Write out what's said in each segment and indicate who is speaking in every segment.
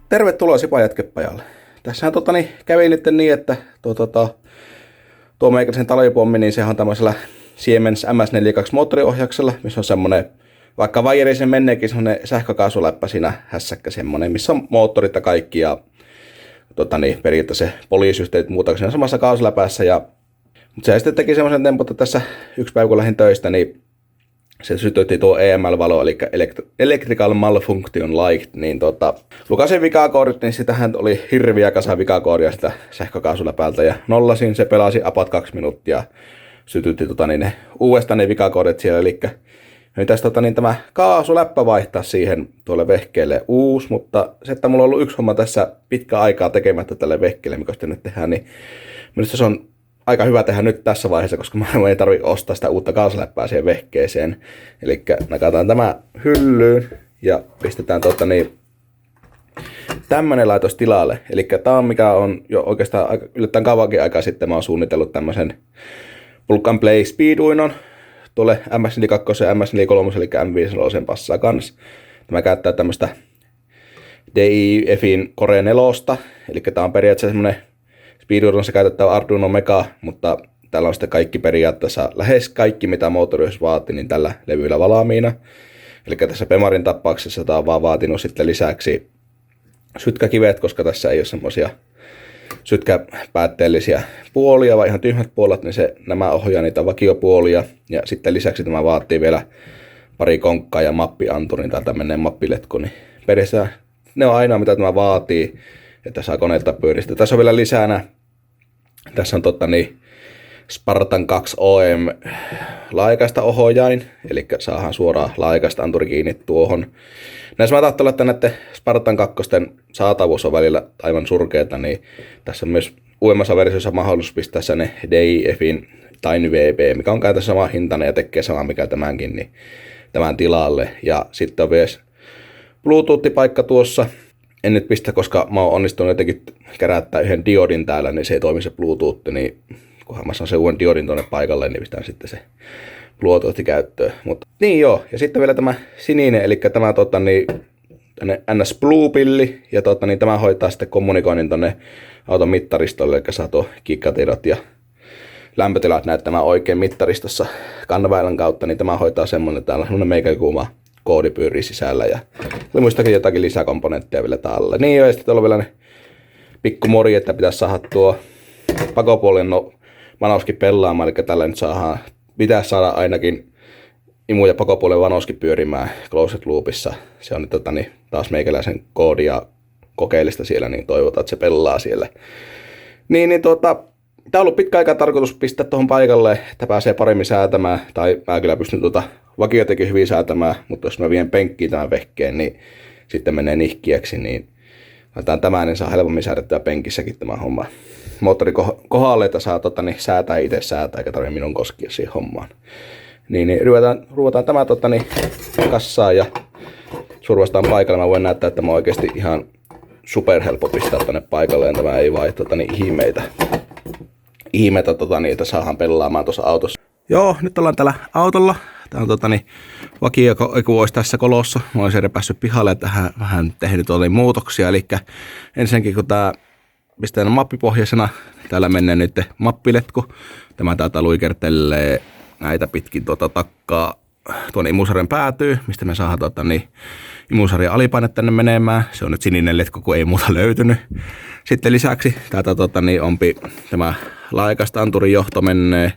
Speaker 1: Tervetuloa Sipa Jätkepajalle. Tässähän kävi nyt niin, että tuo meikäläisen talvipommi, niin sehän on tämmöisellä Siemens MS42 moottoriohjauksella, missä on semmonen, vaikka vaijerisen menneekin semmonen sähkökaasuläppä siinä hässäkkä semmonen, missä on moottorit ja kaikki ja periaatteessa se poliisyhteyt muuta siinä samassa kaasuläpässä. Mutta se sitten teki semmoisen tempun, että tässä yksi päivä kun lähdin töistä, niin se sytytti tuo EML-valo, eli Electrical Malfunction Light, niin lukasin vikakoodit, niin sitähän oli hirviä kasa vikakoodia sitä sähkökaasuläpältä, ja nollasin, se pelasi about 2 minuuttia, sytytti ne uudestaan ne vikakoodit siellä, eli nyt tässä tämä kaasuläppä vaihtaa siihen tuolle vehkeelle uusi, mutta se, että mulla on ollut yksi homma tässä pitkä aikaa tekemättä tälle vehkeelle, mikä sitten nyt tehdään, niin minusta se on aika hyvä tehdä nyt tässä vaiheessa, koska mä ei tarvitse ostaa sitä uutta kaasuläppää siihen vehkeeseen. Eli nakataan tämä hyllyyn ja pistetään tämmönen laitos tilalle. Eli tää on mikä on jo oikeastaan yllättäen kauankin aikaa sitten mä oon suunnitellut tämmösen plug and play speeduinon tuolle MS42 ja MS43 eli M5 passaa kanssa. Tämä käyttää tämmöstä DIFin Core 4, eli tää on periaatteessa semmonen speeduinossa käytettävä Arduino Mega, mutta täällä on sitten kaikki periaatteessa, lähes kaikki mitä moottorius vaatii, niin tällä levyllä valmiina. Eli tässä Bemarin tapauksessa tämä on vaan vaatinut sitten lisäksi sytkäkivet, koska tässä ei ole semmoisia sytkäpäätteellisiä puolia, vaan ihan tyhmät puolet, niin nämä ohjaa niitä vakiopuolia. Ja sitten lisäksi tämä vaatii vielä pari konkkaa ja mappianturin, täältä menee mappiletku, niin periaatteessa ne on ainoa mitä tämä vaatii, että saa koneelta pyöristä. Tässä on vielä lisänä, tässä on Spartan 2 OM laajakaista ohjain, eli saadaan suoraan laajakaista anturi kiinni tuohon. Näissä mä tahtoin, että näiden Spartan 2 saatavuus on välillä aivan surkeata, niin tässä on myös uudemmassa versiossa mahdollisuus pistää ne DIFin Tiny VB, mikä on käytössä sama hintainen ja tekee sama mikä tämänkin, niin tämän tilalle. Ja sitten on myös Bluetooth-paikka tuossa. En nyt pistä, koska mä oon onnistunut jotenkin kerättää yhden diodin täällä, niin se ei toimi se Bluetooth, niin kunhan mä saan sen uuden diodin tuonne paikalle, niin pistän sitten se Bluetooth käyttöön. Mutta niin joo, ja sitten vielä tämä sininen, eli tämä NS Blue-pilli, ja tämä hoitaa sitten kommunikoinnin tonne auton mittaristolle, eli saa tuo kikkatiedot ja lämpötilat näyttämään oikein mittaristossa kannaväylän kautta, niin tämä hoitaa semmoinen, täällä on semmoinen meikäkuuma koodi pyörii sisällä ja muistakin jotakin lisäkomponentteja vielä täällä. Niin jo, ja sitten tuolla on vielä ne pikkumori, että pitäisi saada tuo pakopuolen vanoski pelaamaan, eli tällä nyt pitäisi saada ainakin imu- ja pakopuolen vanoski pyörimään closed loopissa. Se on nyt taas meikäläisen koodia kokeellista siellä, niin toivotaan, että se pelaa siellä. Tämä on ollut pitkä aika tarkoitus pistää tuohon paikalle, että pääsee paremmin säätämään, tai mä kyllä pystyn vakiotekin hyvin säätämään, mutta jos mä vien penkkiin tämän vehkeen, niin sitten menee nihkiäksi, niin laitetaan tämän, niin saa helpommin säädettyä penkissäkin tämä homma. Moottori kohdalle, että saa säätää itse säätää, eikä tarvitse minun koskia siihen hommaan. Niin ruvetaan tämä kassaan ja survastaan paikalle. Mä voin näyttää, että mä oikeasti ihan superhelppo pistää tänne paikalle, tämä ei vaan ihmeitä, että saadaan pelaamaan tuossa autossa. Joo, nyt ollaan täällä autolla. Tää on vakio, kun olisi tässä kolossa. Mä olisin repässyt pihalle, että vähän tehnyt muutoksia. Eli ensinnäkin kun tää pistetään mappipohjaisena, täällä menee nyt mappiletku. Tämä täältä luikertelee näitä pitkin takkaa tuonne imusarjan päätyy, mistä me saadaan imusarjan alipaine tänne menemään. Se on nyt sininen letku, kun ei muuta löytynyt. Sitten lisäksi täältä onpi tämä laajakaista anturin johto menee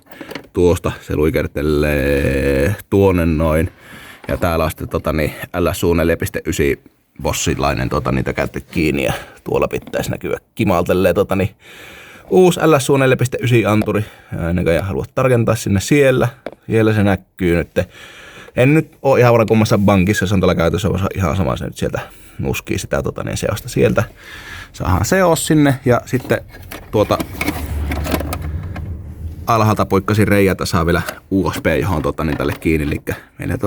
Speaker 1: tuosta, se luikertelee tuonne noin. Ja täällä on sitten LSU 4.9 bossilainen niitä käytte kiinni ja tuolla pitäisi näkyä kimaltelee uusi LSU 4.9 anturi. Ja ennen kuin haluat tarkentaa sinne siellä se näkyy nyt. En nyt ole ihan varmaan kummassa bankissa, se on tällä käytössä ihan sama, se nyt sieltä nuskii sitä seosta sieltä. Saadaan seos sinne ja sitten alhaalta poikkasin reijältä saa vielä USB, johon tälle kiinni. Eli meillä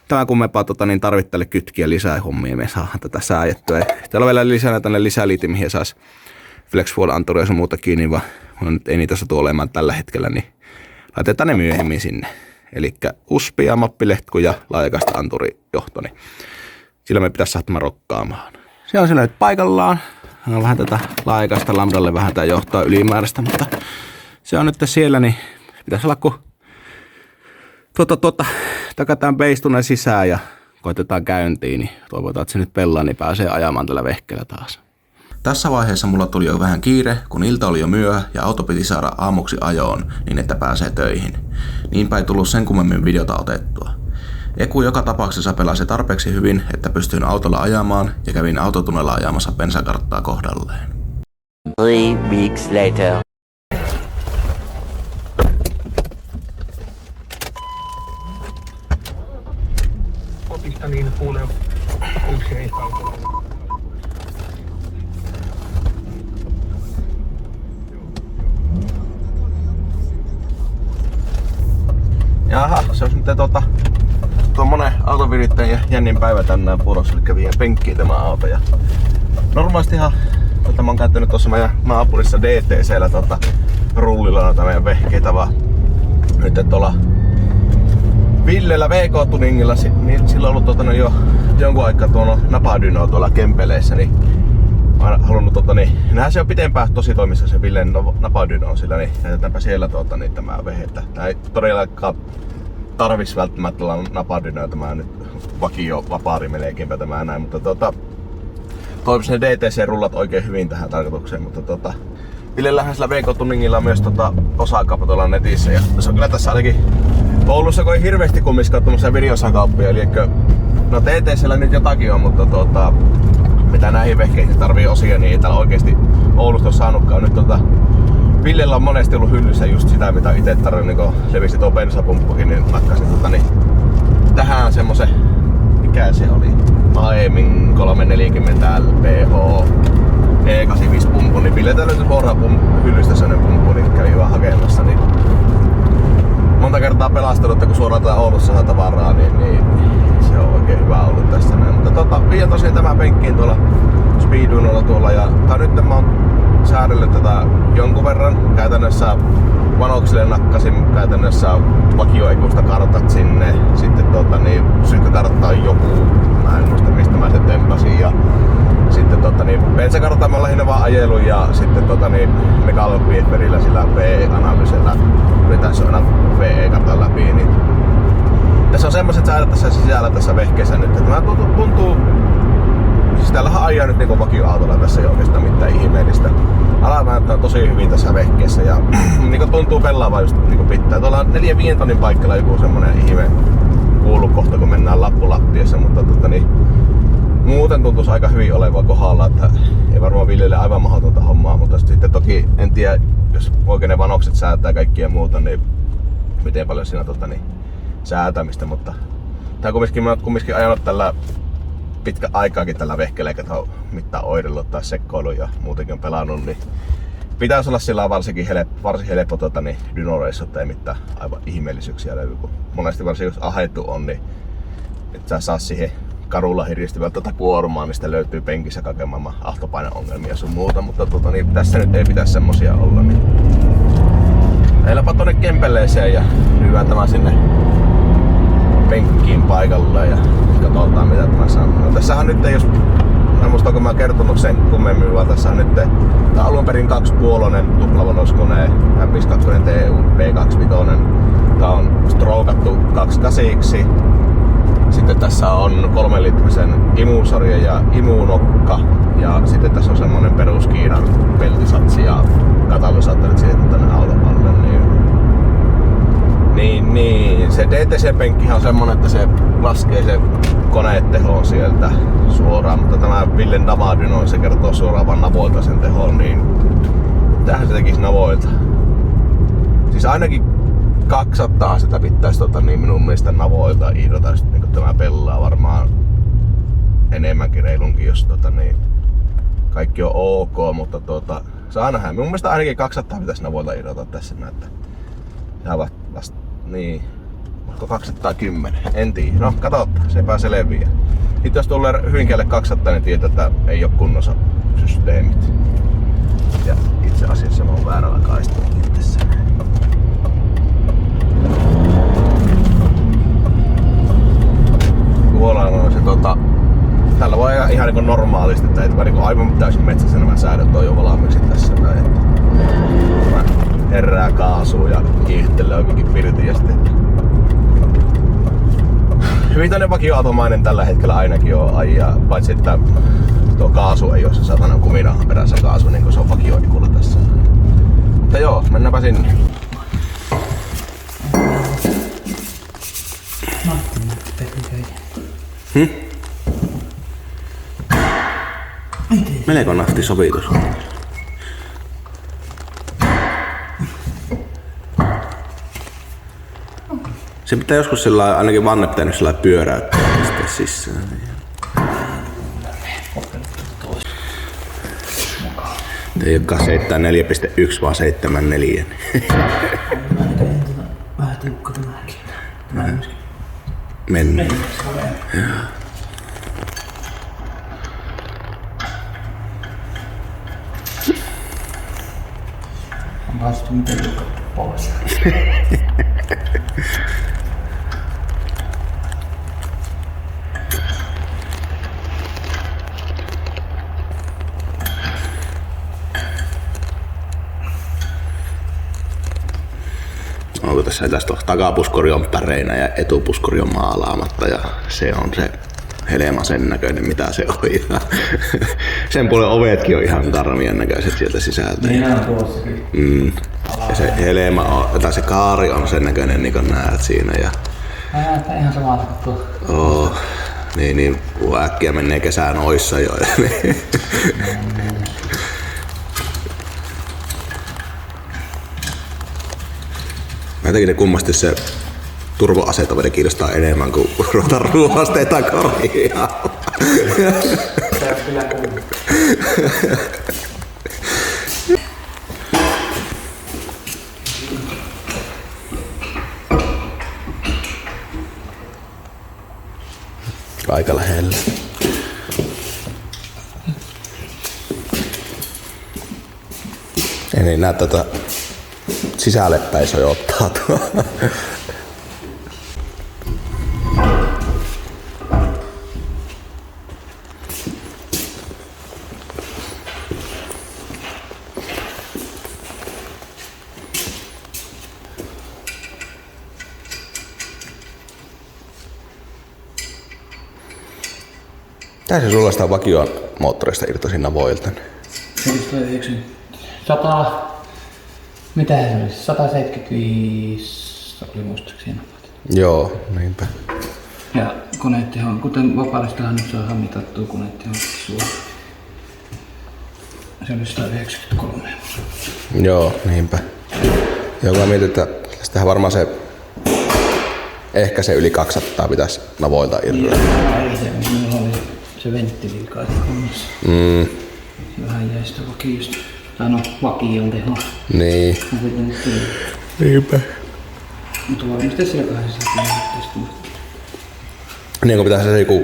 Speaker 1: tämä kummempaa tarvitteelle kytkiä lisää hommia, me saadaan tätä sääjettyä. Täällä on vielä lisänä tänne lisäliiti, mihin saisi FlexFuel-anturia ja muuta kiinni, vaan nyt ei niitä satu olemaan tällä hetkellä, niin laitetaan ne myöhemmin sinne. Eli USB ja mappiletku ja laajakaista anturijohto, niin sillä me pitäisi saada tämä rokkaamaan. Se on siinä nyt paikallaan. On vähän tätä laajakaista lambdalle vähän tää johtaa ylimääräistä, mutta se on nyt siellä, niin pitäisi olla kun takataan beistuneen sisään ja koitetaan käyntiin, niin toivotaan, että se nyt pelaa, niin pääsee ajamaan tällä vehkeellä taas. Tässä vaiheessa mulla tuli jo vähän kiire, kun ilta oli jo myöhä ja auto piti saada aamuksi ajoon, niin että pääsee töihin. Niinpä ei tullut sen kummemmin videota otettua. Eku joka tapauksessa pelasi tarpeeksi hyvin, että pystyin autolla ajamaan ja kävin autotunnella ajamassa bensakarttaa kohdalleen.
Speaker 2: 3 weeks later.
Speaker 3: Kopista niin kuulee yksi ei kaukana.
Speaker 1: Jaha, se olisi nyt tuommoinen autovirittäjän ja jännin päivä tänään puolossa, eli vien penkkiin tämä auto. Ja normaalistihan mä oon käyttänyt tuossa meidän naapurissa DTC:llä rullilla noita meidän vehkeitä, vaan nyt tuolla Villellä VK-tuningilla, niin sillä on ollut jo jonkun aikaa tuolla napadyno tuolla Kempeleissä, niin mä oon halunnut nähdään se on pitempään tosi toimissa se Villen napadyno sillä, niin näytetäänpä siellä niin tämä vehettä. Tää ei todellakaan tarvis välttämättä olla napadyno, tämä nyt vakio vapaari melkeinpä tämä näin, mutta toivottavasti ne DTC-rullat oikein hyvin tähän tarkoitukseen, mutta Villellähän sillä VK-tuningilla on myös osakauppa tuolla netissä, ja se on kyllä tässä ainakin Oulussa, kun ei hirveästi kumminkaan tuommoisia videosakauppia, eli no TTC:llä nyt jotakin on, mutta mitä näihin vehkeisiin tarvii osia, niin ei täällä oikeesti Oulusta ole saanutkaan. Nyt Villellä on monesti ollut hyllyssä just sitä, mitä itse tarvitsin, niin levisi tuo bensapumppukin, niin nakkasin tähän semmosen, mikä se oli, aiemmin 340 LPH E85 pumppu, niin Ville löytyi suoraan hyllystä sellainen pumppu, niin kävin vaan hakemassa. Niin monta kertaa pelastanut, että kun suoraan täällä Oulussa saa tavaraa, niin se on oikein hyvä ollut tässä näin. Mutta vien tosiaan tämän penkkiin tuolla Speedunolla tuolla, ja nyt mä oon säädellyt tätä jonkun verran. Käytännössä vanoksille nakkasin käytännössä vakioikuista kartat sinne. Sitten synkkäkartta on joku, mä en muista mistä mä sen tempasin. Ja sitten bensakartta mä oon lähinnä vaan ajellut, ja sitten Megalopieferillä sillä VE-analyysellä yritän aina VE-kartan läpi. Niin tässä on semmoset säädät tässä sisällä tässä vehkeessä nyt, että tuntuu, siis täällähän ajaa nyt niinku vakioautolla, tässä ei oikeastaan mitään ihmeellistä. Alavääntö on tosi hyvin tässä vehkeessä ja niinku tuntuu pelaavaa just niinku pitää. Tuolla on 4-5 tonnin paikalla joku semmonen ihme kuulukohta, kun mennään Lappulattiassa, mutta muuten tuntuisi aika hyvin olevaa kohdalla, että ei varmaan Villelle aivan mahdotonta hommaa, mutta sitten toki en tiedä, jos oikein ne vanokset säätää kaikkia ja muuta, niin miten paljon siinä säätämistä, mutta tää mä oon kumminkin ajanut tällä pitkä aikaakin tällä vehkeellä, eikä tää mitään oidellut tai sekoillut ja muutenkin on pelannut, niin pitäisi olla sillä varsin helppo dynoreissa, että ei mitään aivan ihmeellisyyksiä löydy, kun monesti varsin jos ahettu on, niin et sä saa siihen karulla hiristyvältä kuormaa, niin sitä löytyy penkissä kaiken maailman ahtopaineongelmia sun muuta, mutta niin tässä nyt ei pitäisi semmosia olla, niin meilläpä tonne Kempeleeseen ja lyödään tämä sinne penkkiin paikalle ja katsotaan mitä tämä sanoo. No, tässähän nyt ei, jos en muista onko mä kertonut sen kummemmin, vaan tässä on nyt tää alun perin 2.5 tuplavanoskone M52 TU V25. Tää on strookattu 2.8. Sitten tässä on 3-litrisen imusarja ja imunokka. Ja sitten tässä on semmonen perus Kiinan peltisatsi ja katalysaattorit siihen tänne auton alle. Niin, se DTC-penkkihan on semmonen, että se laskee se konetehoon sieltä suoraan, mutta tämä Villen Navadyno, se kertoo suoraan vaan navoilta sen tehon, niin mitähän se tekisi navoilta? Siis ainakin 200 sitä pitäisi niin minun mielestä navoilta irrota, niin tämä pelaa varmaan enemmänkin reilunkin, jos niin kaikki on ok, mutta saa nähdä. Minun mielestä ainakin 200 pitäisi navoilta irrota tässä näyttää. Ja vasta niin, onko 210? En tiedä. No katsotaan, sepä selviää. Nyt jos tulee Hyvinkäälle 200, niin tietää, että ei oo kunnossa systeemit. Ja itse asiassa mä oon väärällä kaistalla tässä. Tuolla on se Tällä voi ihan niin normaalisti, että niin aivan täysin metsässä nämä säädöt on jo valmiiksi tässä. Tämä herää kaasua ja kiihtelee oikeinkin pirtin ja sitten hyvin tämmönen vakioautomainen tällä hetkellä ainakin on ajaa, paitsi että tuo kaasu ei ole se satanan kuminahan perässä kaasu, niin kuin se on vakioikulla tässä. Mutta joo, mennäänpä sinne. Melko nafti sovitus. Se pitää joskus sillä ainakin vanne pitänyt sillä pyöräyttää sitten sisään. Ei olekaan 74.1 vaan 74.
Speaker 4: Vähän tiukka tämäkin.
Speaker 1: Mennään.
Speaker 4: On vasta miten joka pois.
Speaker 1: Onko tässä takapuskuri on päreinä ja etupuskuri on maalaamatta ja se on se helma sen näköinen mitä se on. Ja sen puolen ovetkin on ihan karmien näköiset sieltä sisältä.
Speaker 4: Niin on tuossakin.
Speaker 1: Ja se helma on, tai se kaari on sen näköinen niin kuin näet siinä. Ja
Speaker 4: Näyttää ihan samalta kuin tuo.
Speaker 1: Niin äkkiä menee kesään oissa jo. Jotenkin ne kummasti se turvoasentaminen kiinnostaa enemmän kuin ruveta ruosteita korjaa.
Speaker 4: Se on kyllä kuullut.
Speaker 1: Aika lähellä. Ei niin näe tätä sisälle päin sojottaa tuo. Täysin sulla sitä vakioon moottorista irtoisin navoilta.
Speaker 4: Se oli 100... Mitä se oli? 175 oli muistaakseni napat.
Speaker 1: Joo, niinpä.
Speaker 4: Ja koneetteho, kuten vapaalistahan nyt saadaan mitattua koneetteho suoraan. Se oli 193.
Speaker 1: Joo, niinpä. Joo, mä mietin, että tästähän varmaan se ehkä se yli 200 pitäisi navoilta irrota.
Speaker 4: Minulla oli se venttili kai hommassa. Se vähän jäi sitä vakiosta. Tai no, vakioon tehoa.
Speaker 1: Niin. Niinpä.
Speaker 4: Mutta varmasti siellä 200 tästä.
Speaker 1: Niin kuin pitäisi se joku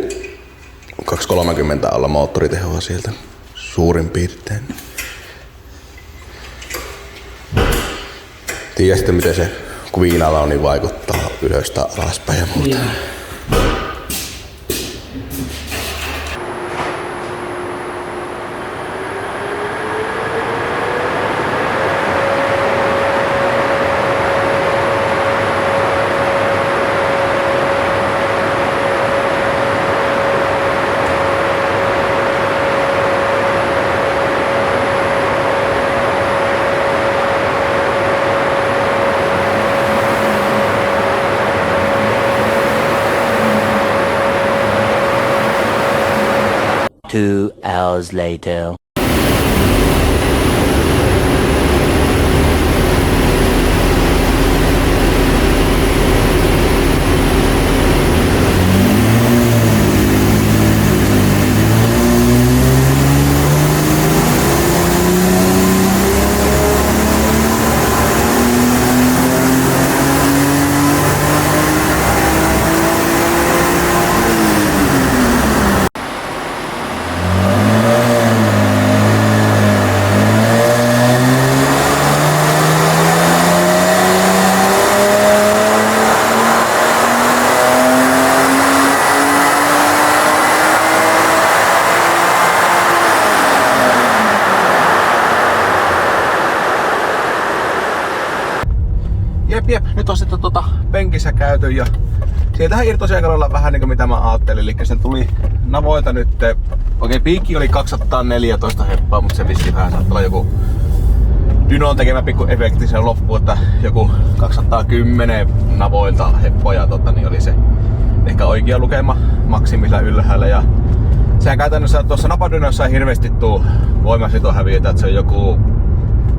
Speaker 1: 230 olla moottoritehoa sieltä suurin piirtein. Tiedä sitten miten se kuviinalla on niin vaikuttaa ylös tai alaspäin ja muuta.
Speaker 4: Yeah.
Speaker 2: Two hours later.
Speaker 1: nyt on sitten penkissä käyty ja sieltähän irtosi aika lailla vähän niinku mitä mä ajattelin. Eli se tuli navoita nyt. Okei, piikki oli 214 heppaa, mutta se vissi vähän saattaa olla joku Dynon tekemä pikku efekti sen loppuun, että joku 210 navoilta heppoja niin oli se ehkä oikea lukema maksimilla ylhäällä. Ja sehän käytännössä tuossa napadynossa ei hirveästi tuu voimasitohäviötä, että se on joku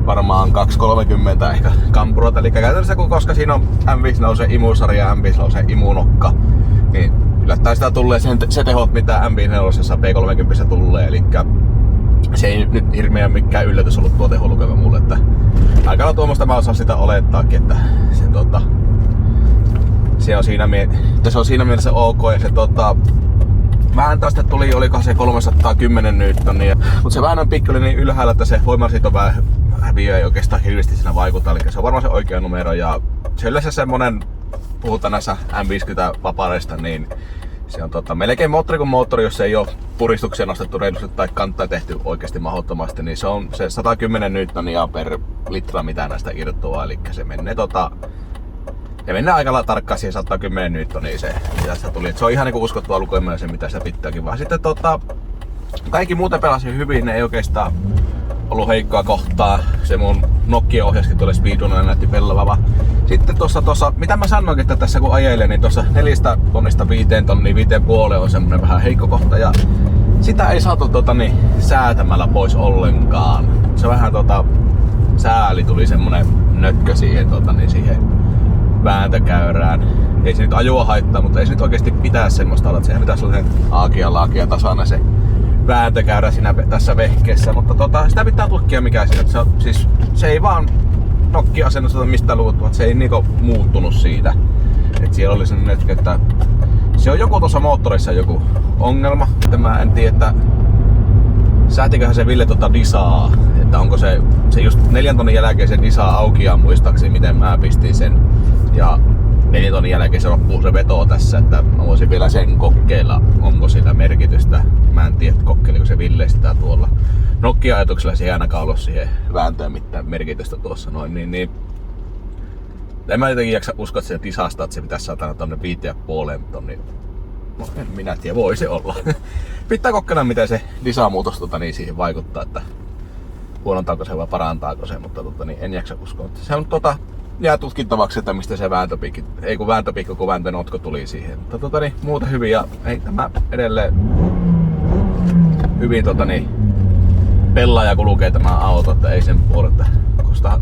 Speaker 1: varmaan 230 ehkä kampurota. Eli käytännössä koska siinä on M5 nousee imusarja ja M5 nousee imunokka, niin yllättäen sitä tulee se tehot mitä M5 P30 tulee. Eli se ei nyt hirveän mikään yllätys ollut tuo teholukema mulle, että aikana tuommoista mä osaan sitä olettaakin, että se on siinä mielessä ok ja se vääntää sitten tuli, olikohan se 310 newtonia, mutta se väännön pikki oli niin ylhäällä, että se voimansiitohäviö ei oikeastaan hirveästi siinä vaikuta, eli se on varmaan se oikea numero ja se yleensä semmonen, puhutaan näissä M50 vapareista, niin se on melkein moottori kuin moottori, jos ei ole puristuksia nostettu reilusti tai kantaa tehty oikeasti mahdottomasti, niin se on se 110 newtonia per litra mitä näistä irtoaa, eli se menee ja mennään aika lailla tarkkaan siihen 110 newtonia se, mitä sitä tuli. Et se on ihan niinku uskottava lukema se mitä sitä pitääkin, vaan sitten kaikki muuten pelasi hyvin, ne ei oikeastaan ollut heikkoa kohtaa. Se mun Nokia-ohjaskin tuolle speedrunilla näytti pellavaa. Sitten tuossa, mitä mä sanoinkin, että tässä kun ajelen, niin tuossa 4 tonnista 5 tonnia, 5,5 on semmonen vähän heikko kohta ja sitä ei saatu säätämällä pois ollenkaan. Se vähän sääli tuli semmonen nötkö siihen, siihen vääntökäyrään. Ei se nyt ajua haittaa, mutta ei se nyt oikeesti pitää semmoista olla, että sehän pitäisi olla aakia tasana se vääntökäyrä siinä tässä vehkeessä, mutta sitä pitää tutkia mikä siinä, se ei vaan Nokia-asennosta mistä luuttu, että se ei niinku muuttunut siitä. Et siellä oli sellainen hetki, että se on joku tuossa moottorissa joku ongelma, että mä en tiedä, että säätiköhän se Ville disaa, että onko se just 4 tonnin jälkeen se disaa aukiaan muistaakseni miten mä pistin sen ja 4 tonnin jälkeen se loppuu se veto tässä, että mä voisin vielä sen kokeilla, onko sillä merkitystä. Mä en tiedä, kokeiliko se Ville sitä tuolla. Nokia-ajatuksella se ei ainakaan ollut siihen vääntöön mitään merkitystä tuossa noin, niin en mä jotenkin jaksa uskoa, että se disasta, että se pitäisi saada tonne 5,5 tonnin. No en minä tiedä, voi se olla. Pitää kokeilla miten se disamuutos siihen vaikuttaa, että huonontaako se vai parantaako se, mutta en jaksa uskoa. Se on jää tutkittavaksi, että mistä se vääntöpiikki, kun vääntönotko tuli siihen. Mutta muuta hyvin ja ei tämä edelleen hyvin pelaaja kulkee tämä auto, että ei sen puolelta.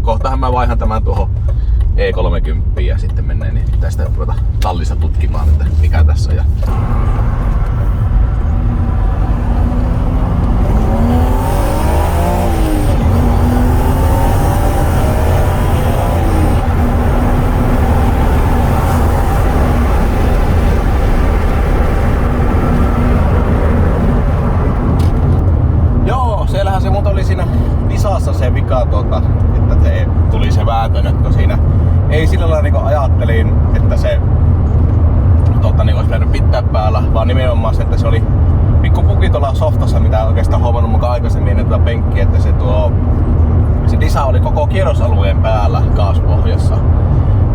Speaker 1: Kohtahan mä vaihan tämän tuohon E30 ja sitten menee niin tästä ruveta tallissa tutkimaan, että mikä tässä on. Se vika, että se tuli se vääntönötkö siinä. Ei sillä lailla niin ajattelin, että se olisi pitänyt pitää päällä, vaan nimenomaan se, että se oli pikku puki tuolla softassa, mitä oikeastaan huomannut mukaan aikaisemmin ennen penkki, että se disa oli koko kierrosalueen päällä kaasupohjassa.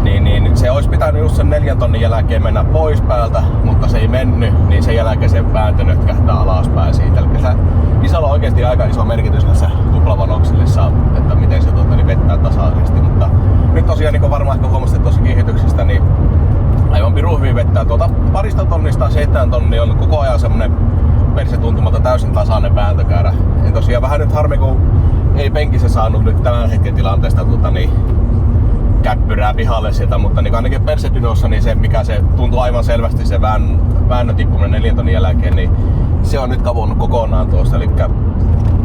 Speaker 1: Niin se olisi pitänyt just sen 4 tonnin jälkeen mennä pois päältä, mutta se ei mennyt, niin sen jälkeen se vääntö nötkähtää alaspäin siitä. Eli se disalla on oikeasti aika iso merkitys näissä tuplavanoksillissa, että miten se vettää tasaisesti. Mutta nyt tosiaan niin kuin varmaan ehkä huomasitte tuossa kiihdytyksestä, niin aivan pirun hyvin vettää parista tonnista 7 tonnia on koko ajan semmonen persetuntumalta täysin tasainen vääntökäyrä. Ja tosiaan vähän nyt harmi, kun ei penkissä saanut nyt tämän hetken tilanteesta käppyrää pihalle sieltä, mutta niin ainakin persedynossa niin se mikä se tuntuu aivan selvästi se väännön tippuminen 4 tonnin jälkeen, niin se on nyt kavonnut kokonaan tuosta. Eli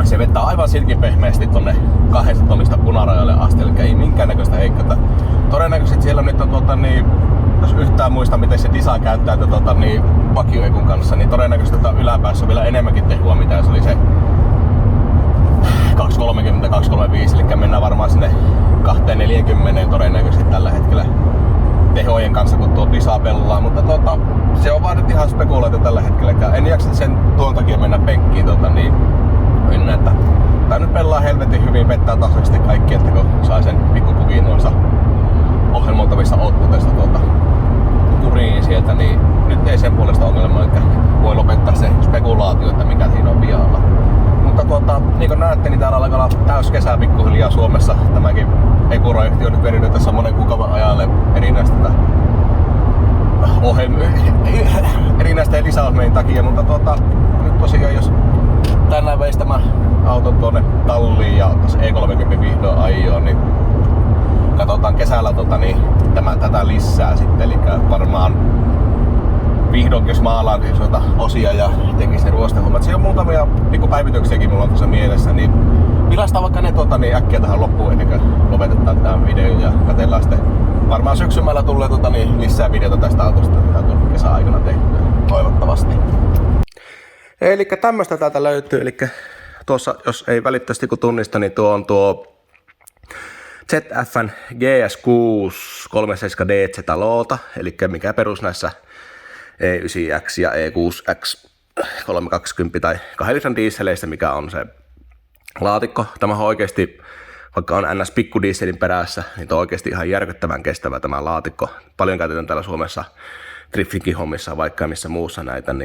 Speaker 1: se vettää aivan silkinpehmeästi tonne 2 tonnista punarajalle asti, eli ei minkäännäköistä heikkoa. Todennäköisesti siellä nyt on jos yhtään muista miten se disa käyttää vakioekun kanssa, niin todennäköisesti yläpäässä on vielä enemmänkin tehua mitä se oli se 230, 235, eli mennään varmaan sinne 240 todennäköisesti tällä hetkellä tehojen kanssa, kun tuo disa pelaa, mutta se on vaan nyt ihan spekuloitu tällä hetkellä. En jaksa sen tuon takia mennä penkkiin, että tää nyt pelaa helvetin hyvin, vettää tasaisesti kaikki, että kun sai sen pikkupukin noissa ohjelmoitavissa outputista kuriin sieltä, niin nyt ei sen puolesta ongelmaa, että voi lopettaa se spekulaatio, että mikä siinä on vialla. Mutta niin kuin näette, niin täällä alkaa olla täys kesä pikkuhiljaa Suomessa. Tämäkin Eku-projekti on nyt verinyt tässä monen kuukauden ajalle erinäisten lisäohjelmien takia, mutta nyt tosiaan jos tänään veisi tämä auton tuonne talliin ja tuossa E30 vihdoin ajoon, niin katsotaan kesällä tätä lisää sitten, eli varmaan vihdoinkin jos maalaan osia ja tekisi ne ruostehommat. Siinä on muutamia pikkupäivityksiäkin mulla on tuossa mielessä, niin pilastaa vaikka ne niin äkkiä tähän loppuun ennen kuin lopetetaan tämän videon ja katsellaan sitten. Varmaan syksymällä tulee lisää videota tästä autosta, mitä on kesäaikana tehtyä, toivottavasti. Eli tämmöstä täältä löytyy, eli tuossa jos ei välittömästi kun tunnista, niin tuo on tuo ZF:n GS6 37DZ Loota, eli mikä perus näissä E9X ja E6X 320 tai 2 litran dieseleistä, mikä on se laatikko. Tämä on oikeasti, vaikka on NS pikkudieselin perässä, niin on oikeasti ihan järkyttävän kestävä tämä laatikko. Paljon käytetään täällä Suomessa driftinkin hommissa, vaikka missä muussa näitä,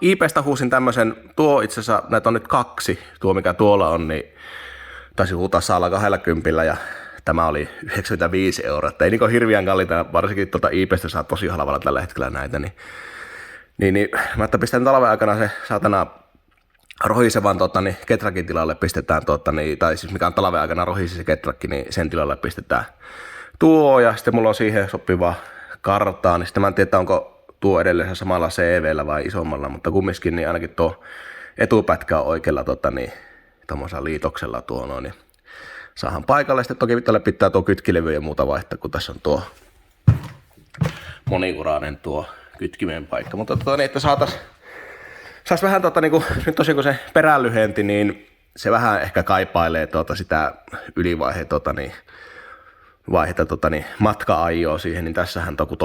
Speaker 1: IP:stä huusin tämmösen, tuo itse asiassa, näitä on nyt 2, tuo mikä tuolla on, niin taisi huutaa saalla 20 ja tämä oli 95 €, että ei niin hirveän kalliita, varsinkin IP:stä saa tosi halvalla tällä hetkellä näitä, niin mä että pistän talven aikana se saatana rohisevan Ketrakin tilalle pistetään, tai siis mikä on talven aikana rohisi se Ketrakki, niin sen tilalle pistetään tuo, ja sitten mulla on siihen sopivaa kartaa, niin sitten mä en tiedä, onko tuo edelleen samalla CV:llä vai isommalla, mutta kumminkin niin ainakin tuo etupätkä on oikealla tuommoisella liitoksella tuo niin saahan paikalle. Sitten toki tälle pitää tuo kytkilevy ja muuta vaihtaa, kun tässä on tuo moniurainen tuo kytkimen paikka. Mutta että sais vähän nyt tosiaan kun se perälyhenti, niin se vähän ehkä kaipailee sitä ylivaihetta matka-ajoa siihen, niin tässähän tuo 6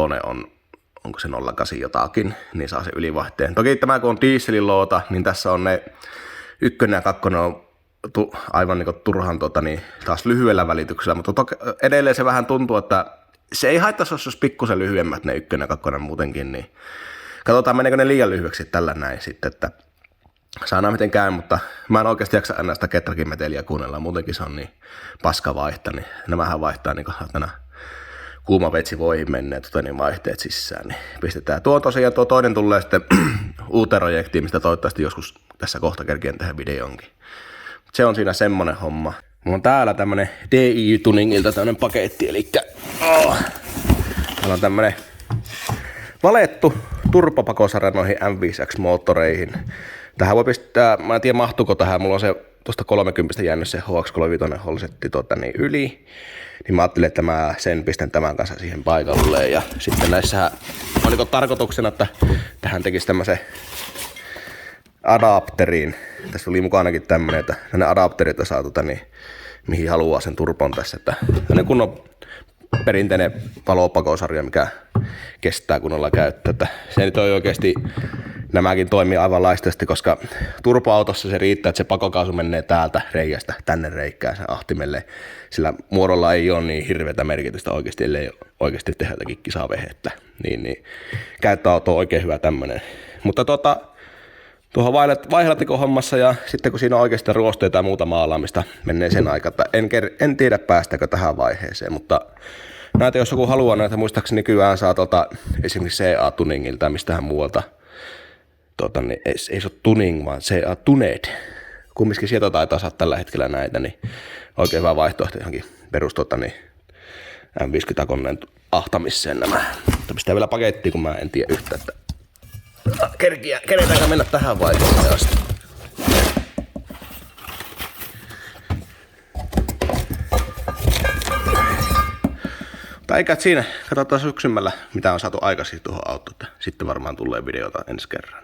Speaker 1: onko se 08 jotakin, niin saa se ylivaihteen. Toki tämä kun on dieselin loota, niin tässä on ne 1 ja 2 on aivan turhan taas lyhyellä välityksellä, mutta edelleen se vähän tuntuu, että se ei haittaisi, jos pikkusen lyhyemmät ne 1 ja 2 muutenkin, niin katsotaan meneekö ne liian lyhyeksi tällä näin sitten, että saadaan miten käy, mutta mä en oikeasti jaksa enää sitä Ketrakin meteliä kuunnella, muutenkin se on niin paska vaihta, niin nämähän vaihtaa tänä kuuma vetsi voihin menneet niin vaihteet sisään, niin pistetään. Tuo tosiaan tuo toinen tulee sitten uuteen projektiin, mistä toivottavasti joskus tässä kohta kerkien tehdä videonkin. Se on siinä semmonen homma. Mulla on täällä tämmönen DI-tuningilta tämmönen paketti, elikkä täällä on tämmönen valettu turbopakosarja noihin M5X-moottoreihin. Tähän voi pistää, mä en tiedä mahtuuko tähän, mulla on se tuosta 30 jäänyt se HX35 holsetti yli. Niin mä ajattelin, että mä sen pistän tämän kanssa siihen paikalle. Ja sitten näissä on tarkoituksena, että tähän tekisi tämmösen adapteriin. Tässä oli mukanakin tämmönen, että ne adapterit saa mihin haluaa sen turbon tässä. Että kunnon perinteinen valopakosarja, mikä kestää kunnolla käyttöä. Että se nyt on oikeasti, nämäkin toimii aivan laistasti, koska turboautossa se riittää, että se pakokaasu menee täältä reiästä tänne reikään sen ahtimelle. Sillä muodolla ei ole niin hirveätä merkitystä oikeasti, ellei oikeasti tehdä jotakin kisavehettä. Niin käyttöauto on oikein hyvä tämmönen. Mutta tuohon vaihelatikon hommassa ja sitten kun siinä on oikeasti ruosteita ja muuta maalaamista, menee sen aikaa, että en tiedä päästäkö tähän vaiheeseen, mutta näitä jos joku haluaa näitä, muistaakseni nykyään saa esimerkiksi CA-tuningilta mistähän muualta, niin ei se ole tuning, vaan CA-tuned. Kumminkin sieltä taitaa saa tällä hetkellä näitä, niin oikein hyvä vaihtoehto johonkin perus M50-koneen ahtamiseen nämä. Mutta pistää vielä pakettiin, kun mä en tiedä yhtä, että keretäänkö mennä tähän vaiheeseen asti. Tai eikä siinä, katsotaan syksymällä mitä on saatu aikaisin tuohon autoon. Sitten varmaan tulee videota ensi kerran.